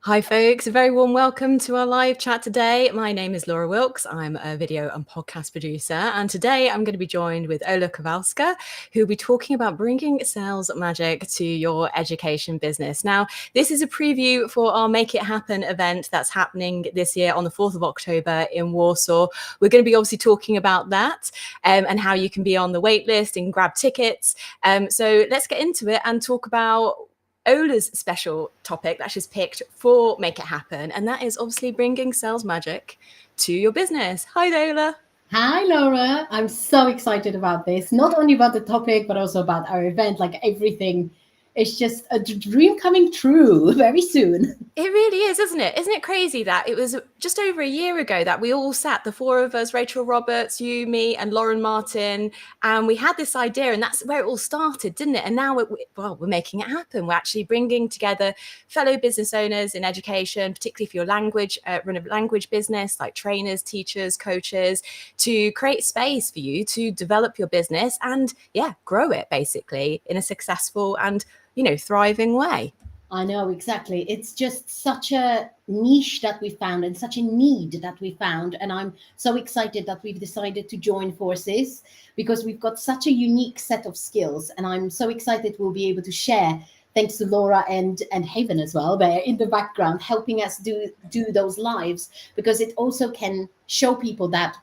Hi folks, a very warm welcome to our live chat today. My name is Laura Wilkes. I'm a video and podcast producer, and today I'm going to be joined with Ola Kowalska, who will be talking about bringing sales magic to your education business. Now, this is a preview for our Make It Happen event that's happening this year on the 4th of October in Warsaw. We're going to be obviously talking about that and how you can be on the wait list and grab tickets. So let's get into it and talk about Ola's special topic that she's picked for Make It Happen, and that is obviously bringing sales magic to your business. Hi, Ola. Hi, Laura. I'm so excited about this. Not only about the topic, but also about our event, like everything. It's just a dream coming true very soon. It really is, isn't it? Isn't it crazy that it was just over a year ago that we all sat, the four of us, Rachel Roberts, you, me, and Lauren Martin, and we had this idea, and that's where it all started, didn't it? And now, we're making it happen. We're actually bringing together fellow business owners in education, particularly for your language, run a language business, like trainers, teachers, coaches, to create space for you to develop your business and, grow it basically in a successful and thriving way. I know, exactly. It's just such a niche that we found and such a need that we found. And I'm so excited that we've decided to join forces because we've got such a unique set of skills. And I'm so excited we'll be able to share, thanks to Laura and Haven as well, there in the background, helping us do those lives, because it also can show people that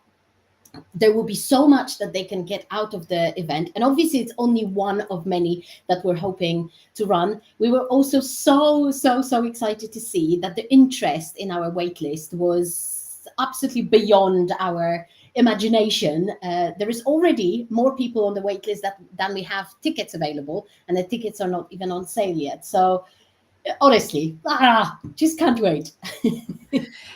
there will be so much that they can get out of the event. And obviously it's only one of many that we're hoping to run. We were also so excited to see that the interest in our waitlist was absolutely beyond our imagination. There is already more people on the waitlist than we have tickets available, and the tickets are not even on sale yet. So honestly, just can't wait.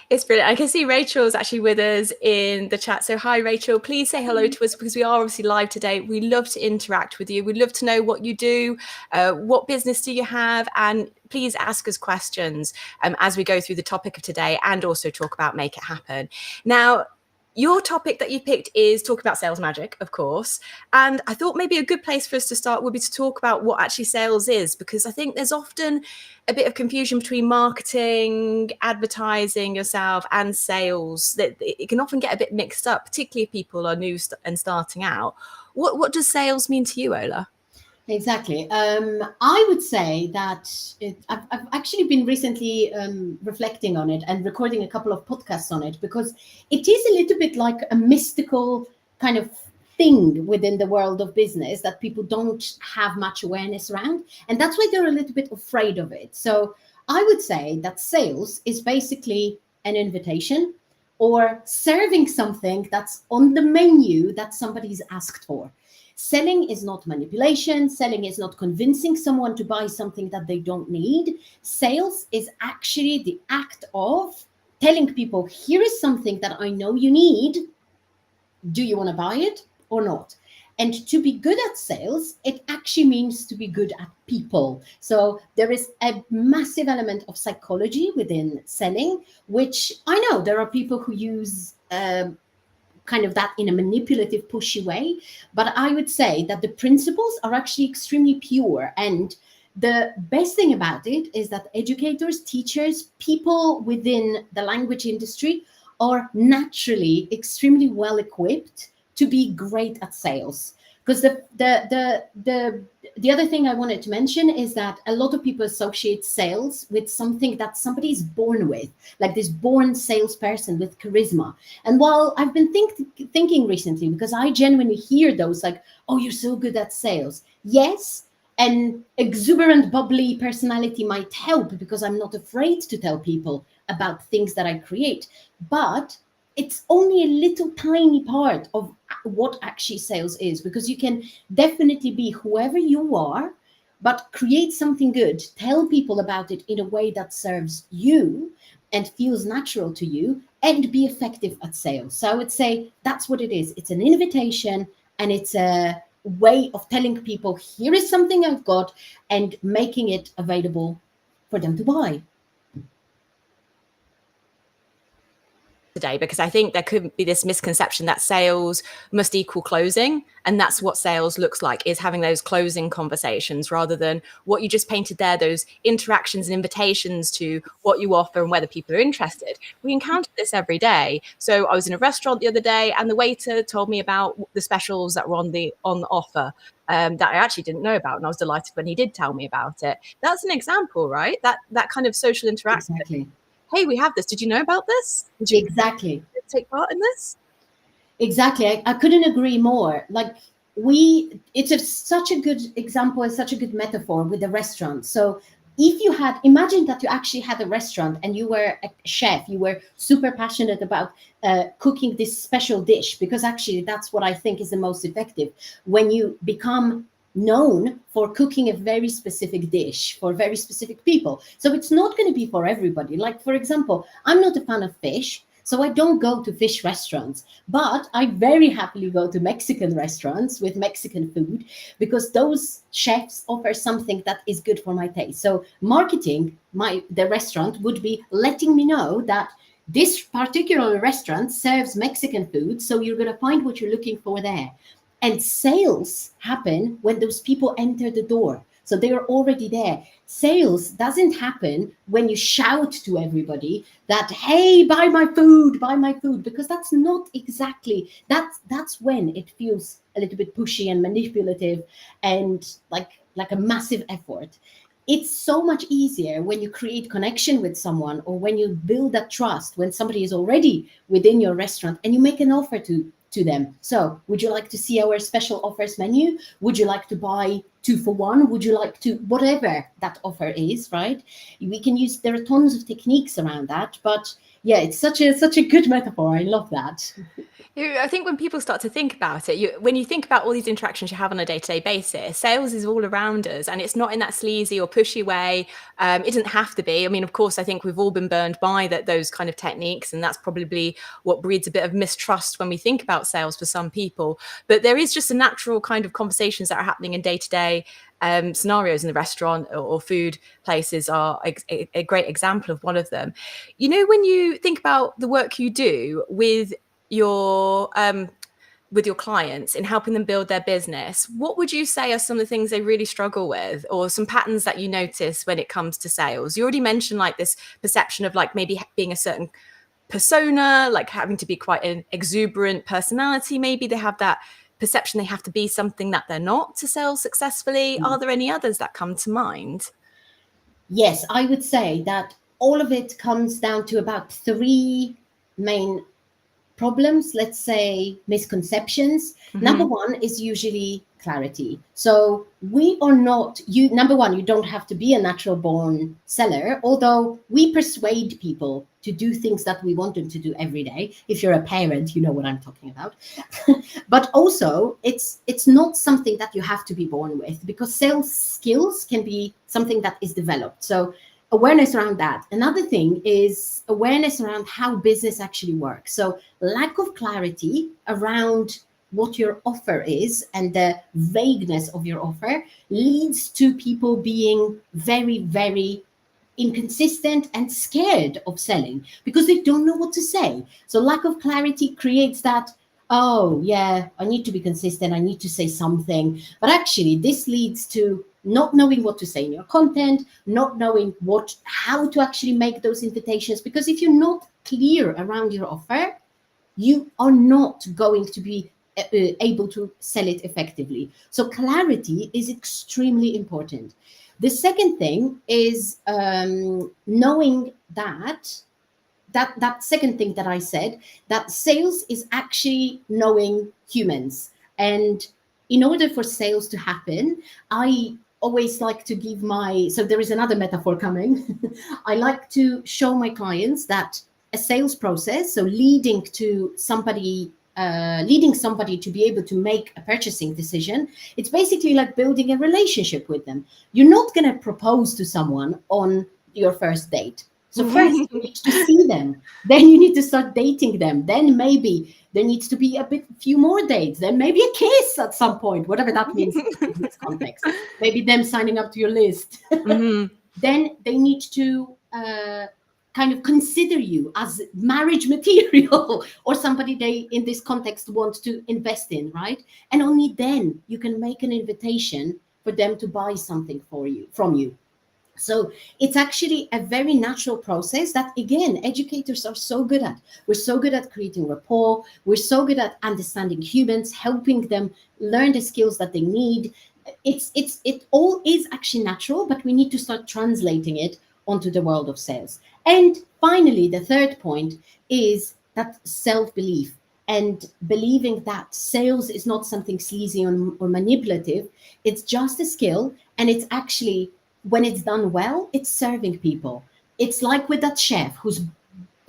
It's brilliant. I can see Rachel's actually with us in the chat. So hi, Rachel. Please say hello to us because we are obviously live today. We love to interact with you. We'd love to know what you do, what business do you have, and please ask us questions as we go through the topic of today and also talk about Make It Happen. Now, your topic that you picked is talking about sales magic, of course. And I thought maybe a good place for us to start would be to talk about what actually sales is, because I think there's often a bit of confusion between marketing, advertising yourself, and sales. That it can often get a bit mixed up, particularly if people are new and starting out. What does sales mean to you, Ola? Exactly. I would say that I've actually been recently reflecting on it and recording a couple of podcasts on it, because it is a little bit like a mystical kind of thing within the world of business that people don't have much awareness around. And that's why they're a little bit afraid of it. So I would say that sales is basically an invitation or serving something that's on the menu that somebody's asked for. Selling is not manipulation. Selling is not convincing someone to buy something that they don't need. Sales is actually the act of telling people, here is something that I know you need. Do you want to buy it or not? And to be good at sales, it actually means to be good at people. So there is a massive element of psychology within selling, which I know there are people who use kind of that in a manipulative, pushy way. But I would say that the principles are actually extremely pure. And the best thing about it is that educators, teachers, people within the language industry are naturally extremely well equipped to be great at sales. Because the other thing I wanted to mention is that a lot of people associate sales with something that somebody is born with, like this born salesperson with charisma. And while I've been thinking recently, because I genuinely hear those like, oh, you're so good at sales. Yes, an exuberant, bubbly personality might help because I'm not afraid to tell people about things that I create. But it's only a little tiny part of what actually sales is, because you can definitely be whoever you are, but create something good, tell people about it in a way that serves you and feels natural to you, and be effective at sales. So I would say that's what it is. It's an invitation, and it's a way of telling people, here is something I've got, and making it available for them to buy. Today, because I think there could be this misconception that sales must equal closing, and that's what sales looks like, is having those closing conversations rather than what you just painted there, those interactions and invitations to what you offer and whether people are interested. We encounter this every day. So I was in a restaurant the other day and the waiter told me about the specials that were on the offer that I actually didn't know about, and I was delighted when he did tell me about it. That's an example, right? That kind of social interaction. Exactly. Hey, we have this. Did you know about this? Did you Exactly. take part in this? Exactly. I couldn't agree more. Like it's such a good example and such a good metaphor with the restaurant. So if you imagine that you actually had a restaurant and you were a chef, you were super passionate about cooking this special dish, because actually that's what I think is the most effective. When you become known for cooking a very specific dish for very specific people. So it's not going to be for everybody. Like, for example, I'm not a fan of fish, so I don't go to fish restaurants, but I very happily go to Mexican restaurants with Mexican food, because those chefs offer something that is good for my taste. So marketing the restaurant would be letting me know that this particular restaurant serves Mexican food, so you're going to find what you're looking for there. And sales happen when those people enter the door. So they are already there. Sales doesn't happen when you shout to everybody that, hey, buy my food, because that's not exactly, that's when it feels a little bit pushy and manipulative and like a massive effort. It's so much easier when you create connection with someone, or when you build that trust, when somebody is already within your restaurant and you make an offer to them. So would you like to see our special offers menu? Would you like to buy 2 for 1? Would you like to, whatever that offer is, right? We can use, there are tons of techniques around that, but yeah, it's such a good metaphor. I love that. I think when people start to think about it, when you think about all these interactions you have on a day-to-day basis, sales is all around us, and it's not in that sleazy or pushy way. It doesn't have to be. I mean, of course, I think we've all been burned by those kind of techniques, and that's probably what breeds a bit of mistrust when we think about sales for some people. But there is just a natural kind of conversations that are happening in day-to-day scenarios in the restaurant or food places are a great example of one of them. You know, when you think about the work you do with your clients in helping them build their business, what would you say are some of the things they really struggle with, or some patterns that you notice when it comes to sales? You already mentioned like this perception of like maybe being a certain persona, like having to be quite an exuberant personality. Maybe they have that perception they have to be something that they're not to sell successfully. Are there any others that come to mind? Yes, I would say that all of it comes down to about 3 main problems, let's say misconceptions. Number one is usually clarity. So we are not, number one, you don't have to be a natural born seller, although we persuade people to do things that we want them to do every day. If you're a parent, you know what I'm talking about. But also it's not something that you have to be born with, because sales skills can be something that is developed. So awareness around that. Another thing is awareness around how business actually works. So lack of clarity around what your offer is and the vagueness of your offer leads to people being very, very inconsistent and scared of selling because they don't know what to say. So lack of clarity creates that, oh yeah, I need to be consistent, I need to say something. But actually this leads to not knowing what to say in your content, not knowing how to actually make those invitations. Because if you're not clear around your offer, you are not going to be able to sell it effectively. So clarity is extremely important. The second thing is knowing that second thing that I said, that sales is actually knowing humans. And in order for sales to happen, I always like to give so there is another metaphor coming. I like to show my clients that a sales process, so leading somebody to be able to make a purchasing decision, it's basically like building a relationship with them. You're not going to propose to someone on your first date. So first you need to see them, then you need to start dating them, then maybe there needs to be few more dates, then maybe a kiss at some point, whatever that means in this context, maybe them signing up to your list. Mm-hmm. Then they need to kind of consider you as marriage material or somebody they in this context want to invest in, right? And only then you can make an invitation for them to buy something from you. So it's actually a very natural process that, again, educators are so good at. We're so good at creating rapport. We're so good at understanding humans, helping them learn the skills that they need. It all is actually natural, but we need to start translating it onto the world of sales. And finally, the third point is that self-belief and believing that sales is not something sleazy or manipulative. It's just a skill, and it's actually, when it's done well, it's serving people. It's like with that chef who's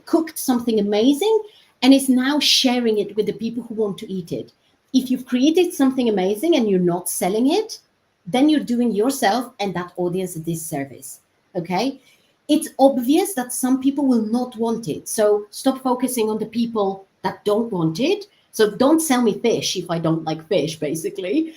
cooked something amazing and is now sharing it with the people who want to eat it. If you've created something amazing and you're not selling it, then you're doing yourself and that audience a disservice. Okay? It's obvious that some people will not want it. So stop focusing on the people that don't want it. So don't sell me fish if I don't like fish, basically.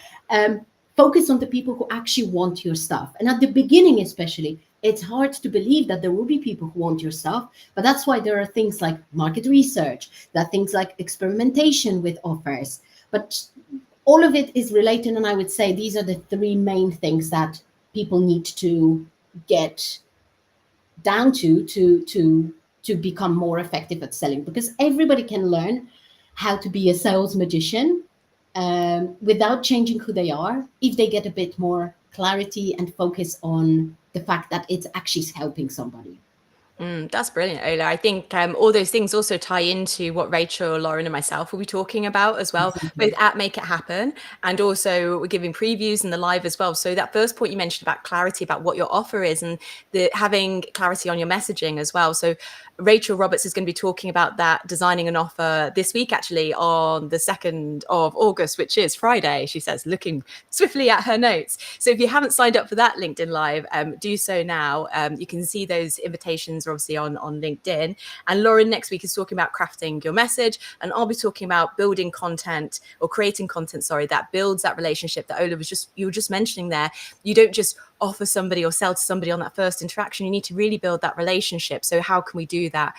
Focus on the people who actually want your stuff. And at the beginning, especially, it's hard to believe that there will be people who want your stuff. But that's why there are things like market research, there are things like experimentation with offers. But all of it is related. And I would say these are the three main things that people need to get down to become more effective at selling, because everybody can learn how to be a sales magician without changing who they are, if they get a bit more clarity and focus on the fact that it's actually helping somebody. That's brilliant, Ola. I think all those things also tie into what Rachel, Lauren, and myself will be talking about as well, both at Make It Happen, and also we're giving previews in the live as well. So that first point you mentioned about clarity about what your offer is, and having clarity on your messaging as well. So Rachel Roberts is going to be talking about that, designing an offer this week, actually, on the 2nd of August, which is Friday, she says, looking swiftly at her notes. So if you haven't signed up for that LinkedIn Live, do so now. You can see those invitations obviously on LinkedIn. And Lauren next week is talking about crafting your message, and I'll be talking about building content, or creating content, sorry, that builds that relationship that Ola you were just mentioning there. You don't just offer somebody or sell to somebody on that first interaction. You need to really build that relationship. So how can we do that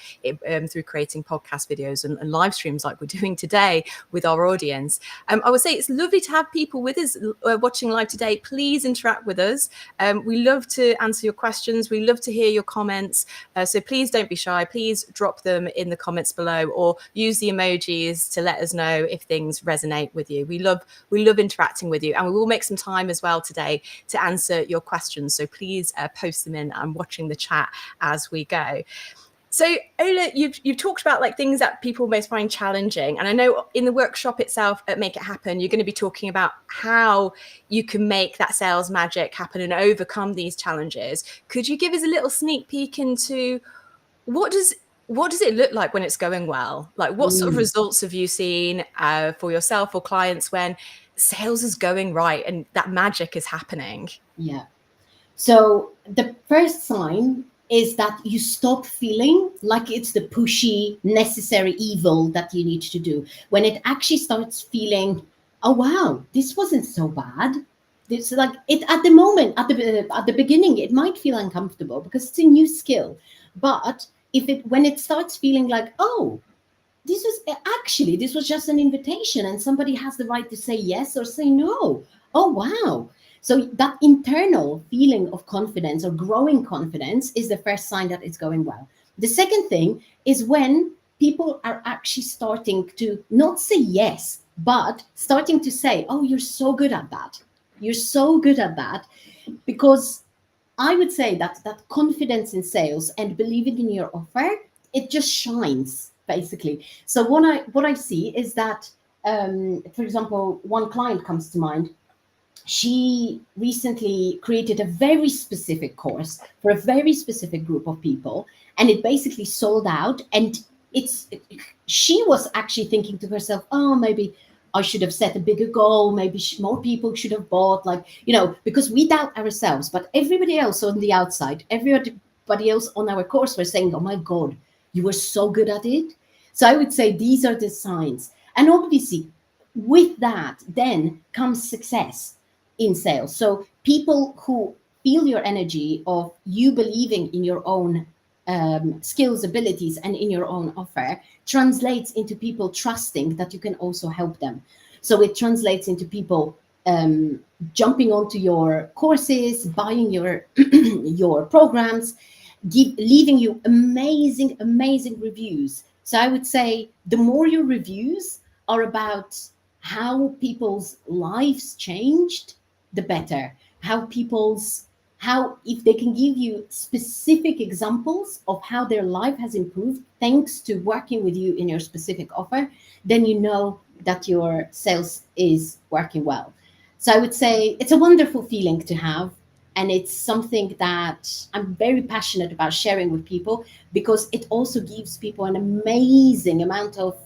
through creating podcast videos and live streams like we're doing today with our audience? I would say it's lovely to have people with us watching live today. Please interact with us. We love to answer your questions. We love to hear your comments. So please don't be shy. Please drop them in the comments below, or use the emojis to let us know if things resonate with you. We love interacting with you, and we will make some time as well today to answer your questions. So please post them in. I'm watching the chat as we go. So Ola, you've talked about like things that people most find challenging, and I know in the workshop itself at Make It Happen, you're going to be talking about how you can make that sales magic happen and overcome these challenges. Could you give us a little sneak peek into what does it look like when it's going well? Like what sort of results have you seen for yourself or clients when sales is going right and that magic is happening? Yeah. So the first sign is that you stop feeling like it's the pushy, necessary evil that you need to do. When it actually starts feeling, oh wow, this wasn't so bad. It's like it at the moment, at the beginning, it might feel uncomfortable because it's a new skill. But when it starts feeling like, oh, this was just an invitation and somebody has the right to say yes or say no. Oh wow. So that internal feeling of confidence or growing confidence is the first sign that it's going well. The second thing is when people are actually starting to not say yes, but starting to say, oh, you're so good at that. You're so good at that. Because I would say that confidence in sales and believing in your offer, it just shines basically. So what I see is that, for example, one client comes to mind. She recently created a very specific course for a very specific group of people, and it basically sold out. And she was actually thinking to herself, oh, maybe I should have set a bigger goal. Maybe more people should have bought, like, because we doubt ourselves, but everybody else on the outside, everybody else on our course were saying, oh my God, you were so good at it. So I would say these are the signs. And obviously with that then comes success in sales. So people who feel your energy of you believing in your own skills, abilities, and in your own offer translates into people trusting that you can also help them. So it translates into people jumping onto your courses, buying your your programs, leaving you amazing, amazing reviews. So I would say the more your reviews are about how people's lives changed, the better. How if they can give you specific examples of how their life has improved thanks to working with you in your specific offer, then you know that your sales is working well. So I would say it's a wonderful feeling to have, and it's something that I'm very passionate about sharing with people, because it also gives people an amazing amount of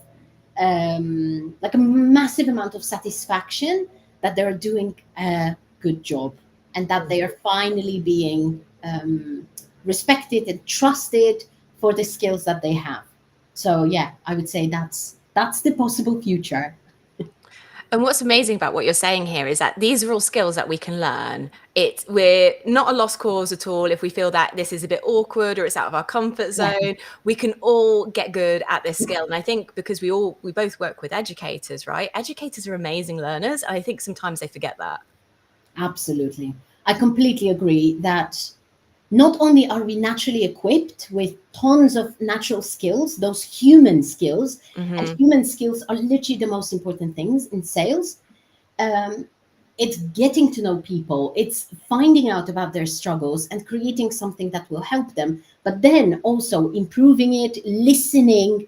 like a massive amount of satisfaction that they're doing a good job, and that they are finally being respected and trusted for the skills that they have. So yeah, I would say that's the possible future. And what's amazing about what you're saying here is that these are all skills that we can learn. We're not a lost cause at all if we feel that this is a bit awkward or it's out of our comfort zone. Yeah. We can all get good at this skill. And I think because we both work with educators, right? Educators are amazing learners. And I think sometimes they forget that. Absolutely. I completely agree that not only are we naturally equipped with tons of natural skills, those human skills, and human skills are literally the most important things in sales. It's getting to know people, it's finding out about their struggles and creating something that will help them, but then also improving it. Listening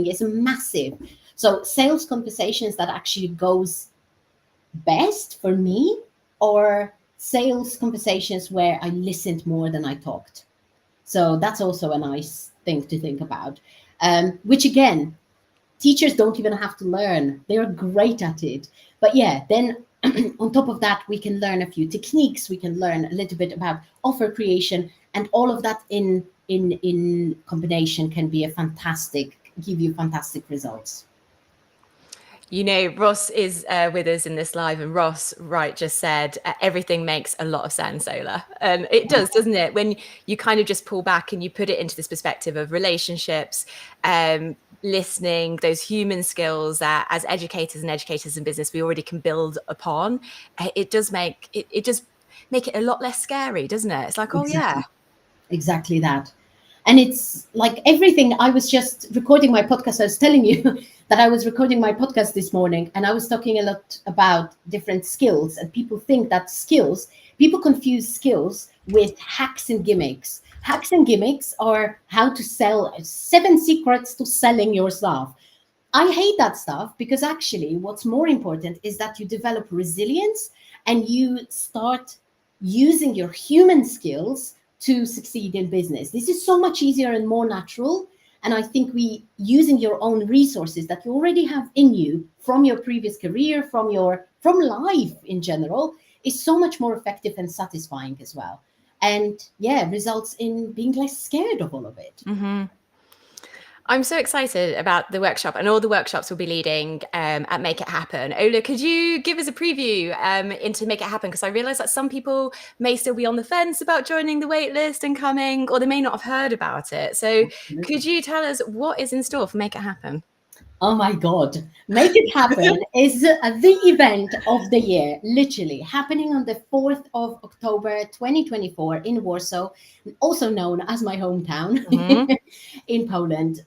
is massive. So sales conversations that actually goes best for me, or sales conversations where I listened more than I talked. So that's also a nice thing to think about, which again, teachers don't even have to learn. They're great at it. But yeah, then on top of that, we can learn a few techniques. We can learn a little bit about offer creation, and all of that in combination can be give you fantastic results. Ross is with us in this live, and Ross, right, just said everything makes a lot of sense, Ola. And it does, doesn't it? When you kind of just pull back and you put it into this perspective of relationships, listening, those human skills that as educators in business, we already can build upon. It does make it just make it a lot less scary, doesn't it? It's like, oh yeah. Exactly that. And it's like everything. I was just recording my podcast. I was telling you that I was recording my podcast this morning, and I was talking a lot about different skills. And people think that people confuse skills with hacks and gimmicks. Hacks and gimmicks are how to sell 7 secrets to selling your stuff. I hate that stuff, because actually what's more important is that you develop resilience and you start using your human skills to succeed in business. This is so much easier and more natural. And I think using your own resources that you already have in you from your previous career, from life in general, is so much more effective and satisfying as well. and results in being less scared of all of it. Mm-hmm. I'm so excited about the workshop, and all the workshops we'll be leading at Make It Happen. Ola, could you give us a preview into Make It Happen? Because I realise that some people may still be on the fence about joining the waitlist and coming, or they may not have heard about it. So could you tell us what is in store for Make It Happen? Oh my God. Make It Happen is the event of the year, literally happening on the 4th of October, 2024 in Warsaw, also known as my hometown in Poland.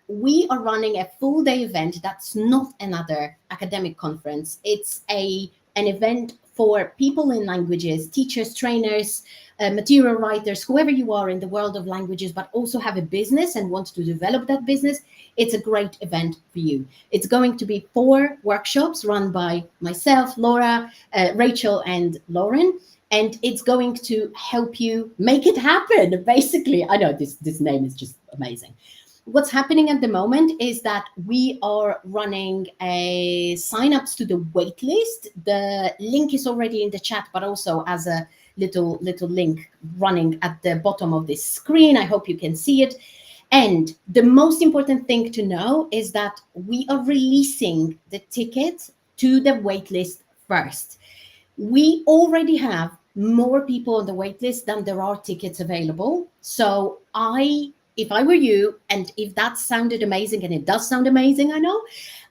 We are running a full day event that's not another academic conference. It's an event for people in languages, teachers, trainers, material writers, whoever you are in the world of languages, but also have a business and want to develop that business. It's a great event for you. It's going to be 4 workshops run by myself, Laura, Rachel, and Lauren. And it's going to help you make it happen, basically. I know this name is just amazing. What's happening at the moment is that we are running a sign-ups to the waitlist. The link is already in the chat, but also as a little link running at the bottom of this screen. I hope you can see it. And the most important thing to know is that we are releasing the ticket to the waitlist first. We already have more people on the waitlist than there are tickets available. So if I were you, and if that sounded amazing, and it does sound amazing, I know,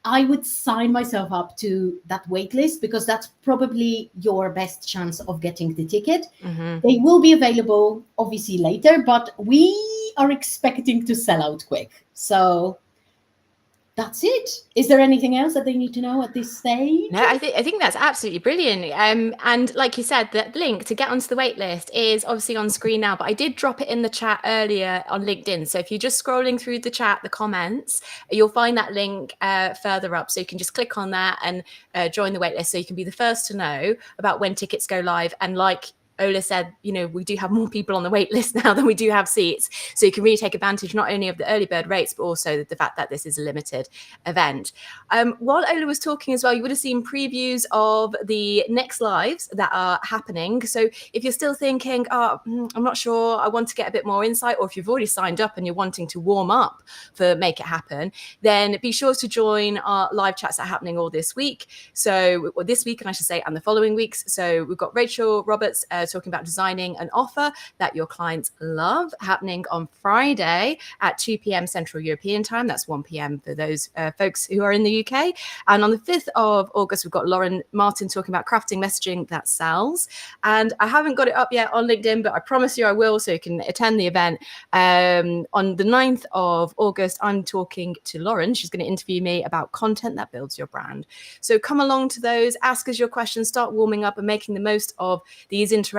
I would sign myself up to that waitlist, because that's probably your best chance of getting the ticket. They will be available obviously later, but we are expecting to sell out quick. So that's it. Is there anything else that they need to know at this stage? No, I think that's absolutely brilliant. And like you said, the link to get onto the waitlist is obviously on screen now, but I did drop it in the chat earlier on LinkedIn. So if you're just scrolling through the chat, the comments, you'll find that link further up. So you can just click on that and join the waitlist, so you can be the first to know about when tickets go live. And like Ola said, we do have more people on the wait list now than we do have seats. So you can really take advantage not only of the early bird rates, but also the fact that this is a limited event. While Ola was talking as well, you would have seen previews of the next lives that are happening. So if you're still thinking, I'm not sure, I want to get a bit more insight, or if you've already signed up and you're wanting to warm up for Make It Happen, then be sure to join our live chats that are happening all this week. So this week, and I should say, and the following weeks. So we've got Rachel Roberts talking about designing an offer that your clients love, happening on Friday at 2 p.m. Central European time. That's 1 p.m. for those folks who are in the UK. And on the 5th of August, we've got Lauren Martin talking about crafting messaging that sells. And I haven't got it up yet on LinkedIn, but I promise you I will, so you can attend the event. On the 9th of August, I'm talking to Lauren. She's going to interview me about content that builds your brand. So come along to those, ask us your questions, start warming up and making the most of these interactions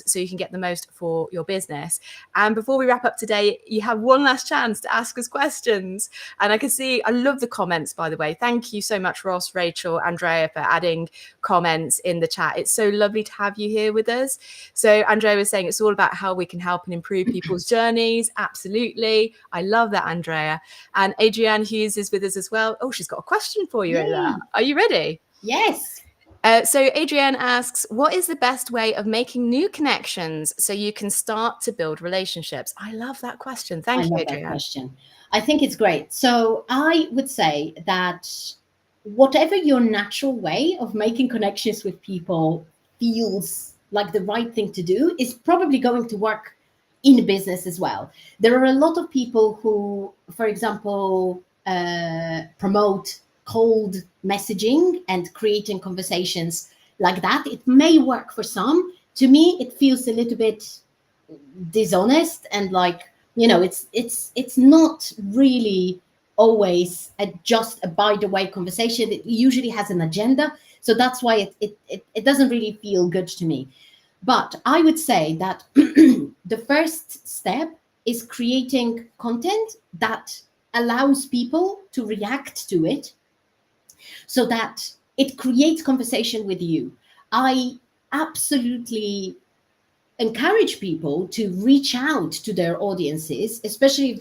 so you can get the most for your business. And before we wrap up today, you have one last chance to ask us questions. And I can see, I love the comments, by the way. Thank you so much, Ross, Rachel, Andrea, for adding comments in the chat. It's so lovely to have you here with us. So Andrea was saying it's all about how we can help and improve people's journeys. Absolutely. I love that, Andrea. And Adrienne Hughes is with us as well. Oh, she's got a question for you. Are you ready? Yes. So Adrienne asks, what is the best way of making new connections so you can start to build relationships? I love that question. Thank you, Adrienne. That question. I think it's great. So I would say that whatever your natural way of making connections with people feels like the right thing to do is probably going to work in business as well. There are a lot of people who, for example, promote cold messaging and creating conversations like that. It may work for some. To me, it feels a little bit dishonest, and like, it's not really always just a by the way conversation. It usually has an agenda, so that's why it doesn't really feel good to me. But I would say that the first step is creating content that allows people to react to it, so that it creates conversation with you. I absolutely encourage people to reach out to their audiences, especially if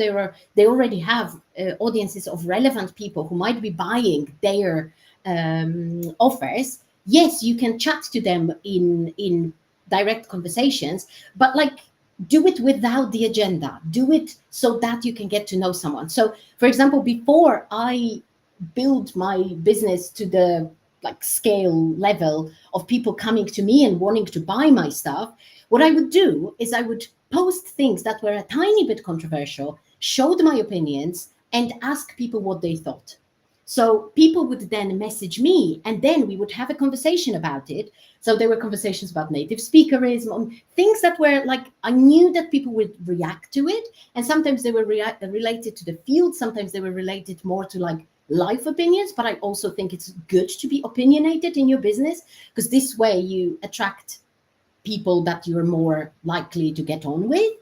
they already have audiences of relevant people who might be buying their offers. Yes, you can chat to them in direct conversations, but like do it without the agenda. Do it so that you can get to know someone. So, for example, before I build my business to the like scale level of people coming to me and wanting to buy my stuff, what I would do is I would post things that were a tiny bit controversial, showed my opinions, and ask people what they thought. So people would then message me, and then we would have a conversation about it. So there were conversations about native speakerism, on things that were like, I knew that people would react to it. And sometimes they were related to the field. Sometimes they were related more to like life opinions. But I also think it's good to be opinionated in your business, because this way you attract people that you're more likely to get on with.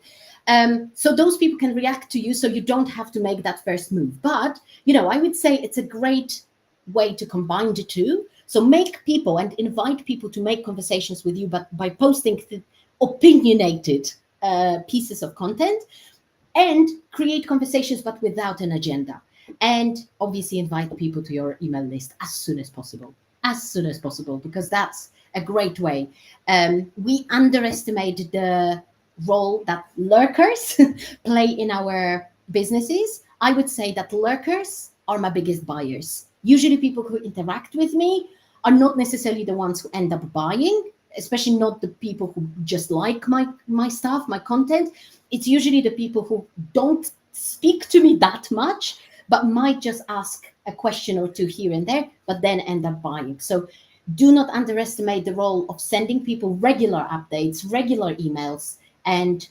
So those people can react to you, so you don't have to make that first move. But, you know, I would say it's a great way to combine the two. So make people and invite people to make conversations with you, but by posting opinionated pieces of content, and create conversations, but without an agenda. And obviously invite people to your email list as soon as possible, because that's a great way. We underestimate the role that lurkers play in our businesses. I would say that lurkers are my biggest buyers. Usually people who interact with me are not necessarily the ones who end up buying, especially not the people who just like my stuff, my content. It's usually the people who don't speak to me that much, but might just ask a question or two here and there, but then end up buying. So do not underestimate the role of sending people regular updates, regular emails, and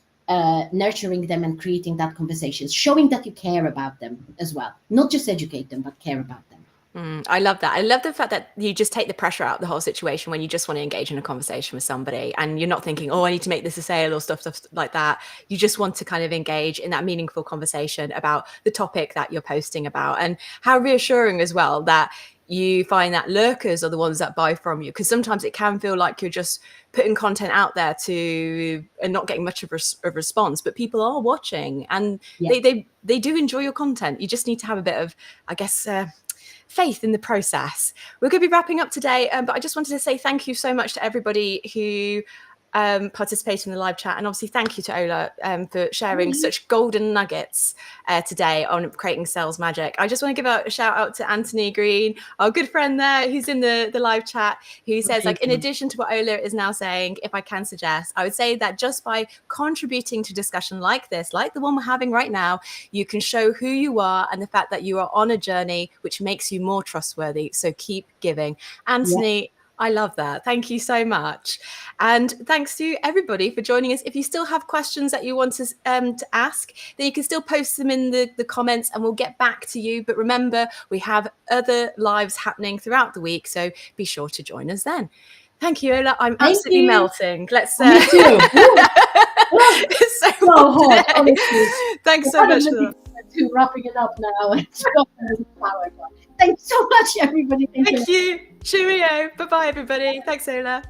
nurturing them and creating that conversation, showing that you care about them as well. Not just educate them, but care about them. I love that. I love the fact that you just take the pressure out of the whole situation when you just want to engage in a conversation with somebody, and you're not thinking, oh, I need to make this a sale or stuff like that. You just want to kind of engage in that meaningful conversation about the topic that you're posting about. And how reassuring as well that you find that lurkers are the ones that buy from you, because sometimes it can feel like you're just putting content out there and not getting much of a response, but people are watching, and they do enjoy your content. You just need to have a bit of, I guess, faith in the process. We're going to be wrapping up today, but I just wanted to say thank you so much to everybody who participated in the live chat, and obviously thank you to Ola for sharing such golden nuggets today on creating sales magic. I just want to give a shout out to Anthony Green, our good friend there, who's in the live chat, who says, like, in addition to what Ola is now saying, if I can suggest, I would say that just by contributing to discussion like this, like the one we're having right now, you can show who you are and the fact that you are on a journey which makes you more trustworthy. So keep giving. Anthony, I love that. Thank you so much. And thanks to everybody for joining us. If you still have questions that you want to ask, then you can still post them in the comments and we'll get back to you. But remember, we have other lives happening throughout the week, so be sure to join us then. Thank you, Ola. I'm absolutely melting. Let's me too. It's so hot, honestly. Thanks so much for that. Wrapping it up now. Thanks so much, everybody. Thank you. Cheerio. Bye-bye, everybody. Thanks, Ola.